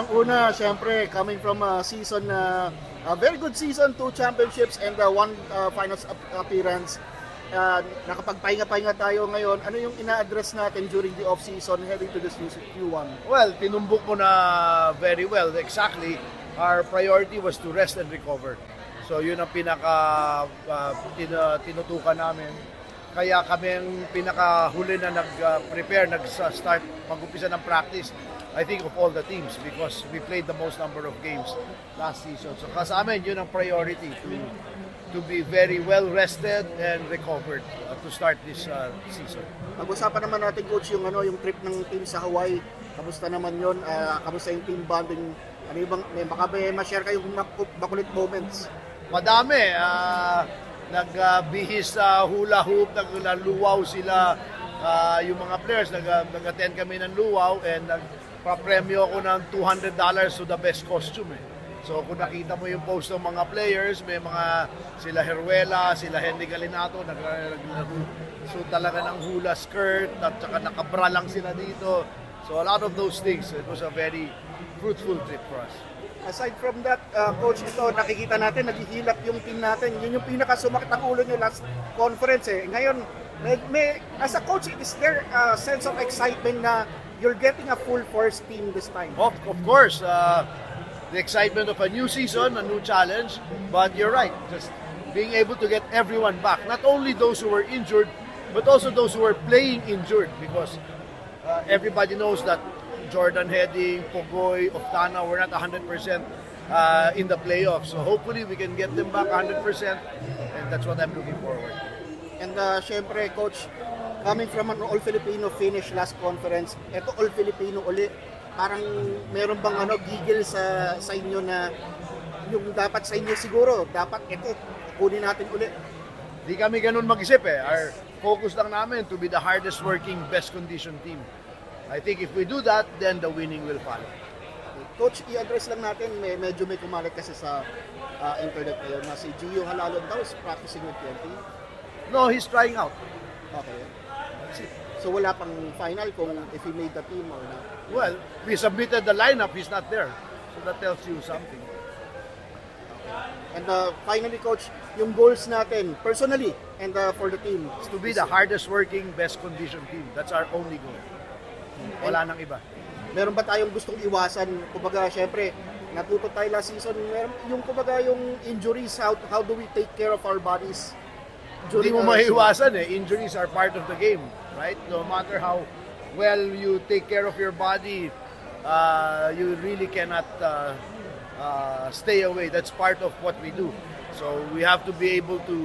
Ang una, siyempre, coming from a season na a very good season, 2 championships and 1 finals appearance. Nakapagpahinga-pahinga tayo ngayon. Ano yung ina-address natin during the off-season heading to this Q1? Well, tinumbok mo na very well. Exactly, our priority was to rest and recover. So yun ang tinutukan namin. Kaya kami ang pinakahuli na nag-prepare, nag-start, mag-umpisa ng practice, I think of all the teams because we played the most number of games last season. So sa amin, yun ang priority to be very well rested and recovered to start this season. Pag-usapan naman natin, Coach, yung trip ng team sa Hawaii. Kamusta naman yun? Kamusta yung team bonding? Ano yung baka may ma-share kayong makulit moments? Madami. Nagbihis sa hula hoop, nagluwaw sila. Yung mga players, nag-attend kami ng luwaw and nagpa-premyo ako ng $200 to the best costume. So kung nakita mo yung post ng mga players, may mga sila Heruela, sila Henry Galinato, so talaga ng hula skirt at saka nakabra lang sila dito. So a lot of those things. It was a very fruitful trip for us. Aside from that, Coach, ito nakikita natin, naghihilap yung team natin. Yun yung pinakasumakit ang ulo nyo last conference. Ngayon, as a coach, is there a sense of excitement na you're getting a full force team this time? Of course, the excitement of a new season, a new challenge. But you're right, just being able to get everyone back. Not only those who were injured, but also those who were playing injured because everybody knows that Jordan Heading, Pogoy, Oftana were not 100% in the playoffs. So hopefully we can get them back 100% and that's what I'm looking forward. And syempre, Coach, coming from an All-Filipino finish last conference, eto All-Filipino uli, parang meron bang gigil sa inyo na yung dapat sa inyo siguro, dapat ito, kunin natin uli? Di kami ganun mag-isip eh. Our focus lang namin to be the hardest working, best conditioned team. I think if we do that, then the winning will follow. Coach, i-address lang natin, medyo may kumalat kasi sa internet ngayon na si Gio Halalon daw is practicing with PNP. No, he's trying out. Okay. So wala pang final kung if he made the team or not? Well, we submitted the lineup, he's not there. So that tells you something. And finally, Coach, yung goals natin, personally, and for the team? It's to be the hardest working, best conditioned team. That's our only goal. Wala nang iba. Meron ba tayong gustong iwasan? Kumbaga, syempre, natuto tayo last season. Meron yung kumbaga yung injuries, how do we take care of our bodies? Hindi mo maiiwasan eh. Injuries are part of the game, right? No matter how well you take care of your body, you really cannot stay away. That's part of what we do. So we have to be able to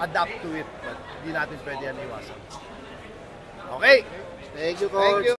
adapt to it. But hindi natin pwede yan iwasan. Okay? Thank you, Coach.